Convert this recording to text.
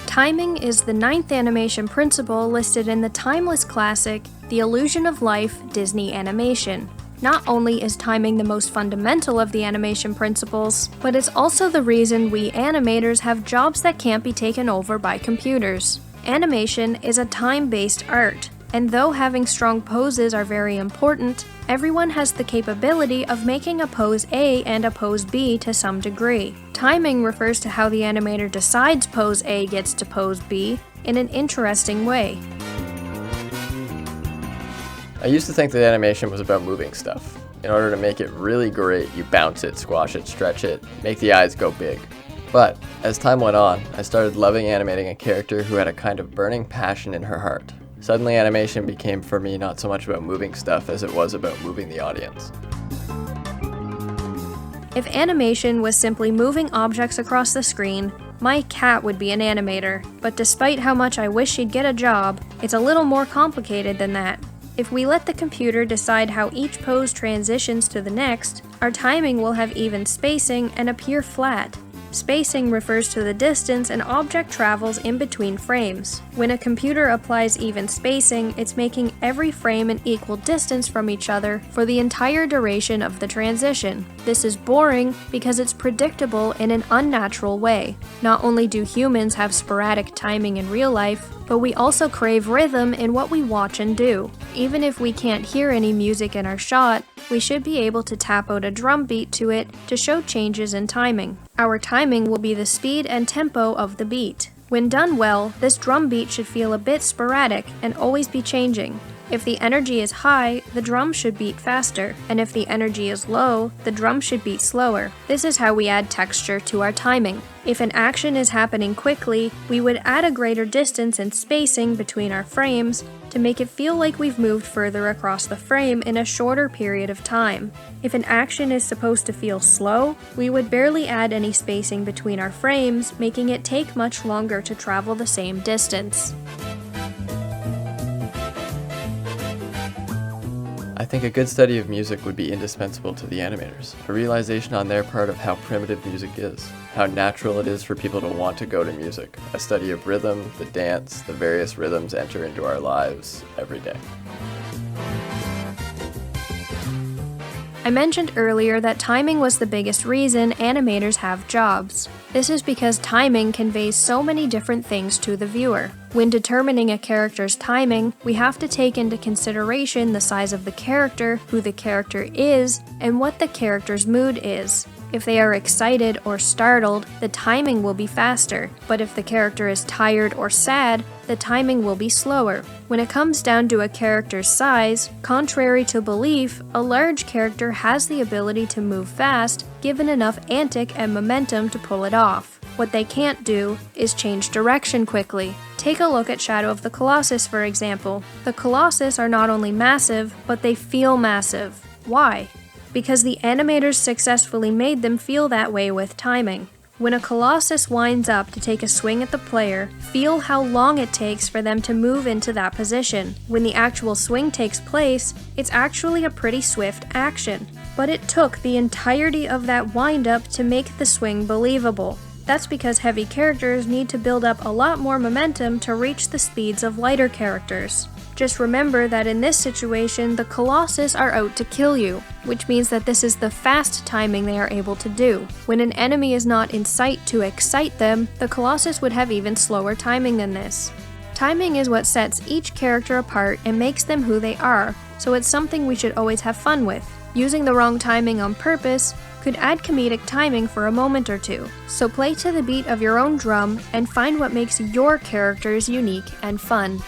Timing is the 9th animation principle listed in the timeless classic, The Illusion of Life, Disney Animation. Not only is timing the most fundamental of the animation principles, but it's also the reason we animators have jobs that can't be taken over by computers. Animation is a time-based art, and though having strong poses are very important, everyone has the capability of making a pose A and a pose B to some degree. Timing refers to how the animator decides pose A gets to pose B in an interesting way. I used to think that animation was about moving stuff. In order to make it really great, you bounce it, squash it, stretch it, make the eyes go big. But as time went on, I started loving animating a character who had a kind of burning passion in her heart. Suddenly animation became for me not so much about moving stuff as it was about moving the audience. If animation was simply moving objects across the screen, my cat would be an animator, but despite how much I wish she'd get a job, it's a little more complicated than that. If we let the computer decide how each pose transitions to the next, our timing will have even spacing and appear flat. Spacing refers to the distance an object travels in between frames. When a computer applies even spacing, it's making every frame an equal distance from each other for the entire duration of the transition. This is boring because it's predictable in an unnatural way. Not only do humans have sporadic timing in real life, but we also crave rhythm in what we watch and do. Even if we can't hear any music in our shot, we should be able to tap out a drum beat to it to show changes in timing. Our timing will be the speed and tempo of the beat. When done well, this drum beat should feel a bit sporadic and always be changing. If the energy is high, the drum should beat faster, and if the energy is low, the drum should beat slower. This is how we add texture to our timing. If an action is happening quickly, we would add a greater distance and spacing between our frames to make it feel like we've moved further across the frame in a shorter period of time. If an action is supposed to feel slow, we would barely add any spacing between our frames, making it take much longer to travel the same distance. I think a good study of music would be indispensable to the animators. A realization on their part of how primitive music is, how natural it is for people to want to go to music, a study of rhythm, the dance, the various rhythms enter into our lives every day. I mentioned earlier that timing was the biggest reason animators have jobs. This is because timing conveys so many different things to the viewer. When determining a character's timing, we have to take into consideration the size of the character, who the character is, and what the character's mood is. If they are excited or startled, the timing will be faster, but if the character is tired or sad, the timing will be slower. When it comes down to a character's size, contrary to belief, a large character has the ability to move fast, given enough antic and momentum to pull it off. What they can't do is change direction quickly. Take a look at Shadow of the Colossus, for example. The Colossus are not only massive, but they feel massive. Why? Because the animators successfully made them feel that way with timing. When a Colossus winds up to take a swing at the player, feel how long it takes for them to move into that position. When the actual swing takes place, it's actually a pretty swift action. But it took the entirety of that wind-up to make the swing believable. That's because heavy characters need to build up a lot more momentum to reach the speeds of lighter characters. Just remember that in this situation, the Colossus are out to kill you, which means that this is the fast timing they are able to do. When an enemy is not in sight to excite them, the Colossus would have even slower timing than this. Timing is what sets each character apart and makes them who they are, so it's something we should always have fun with. Using the wrong timing on purpose could add comedic timing for a moment or two. So play to the beat of your own drum and find what makes your characters unique and fun.